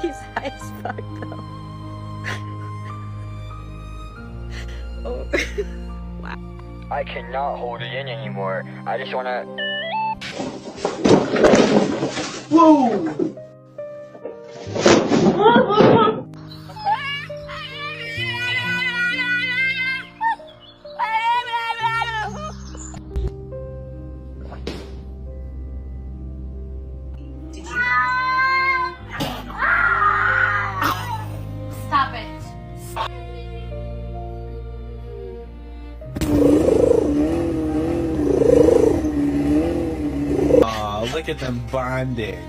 He's high as fuck though. Oh. Wow. I cannot hold it in anymore. I just wanna... Whoa! Stop it. Aw, look at them bonding.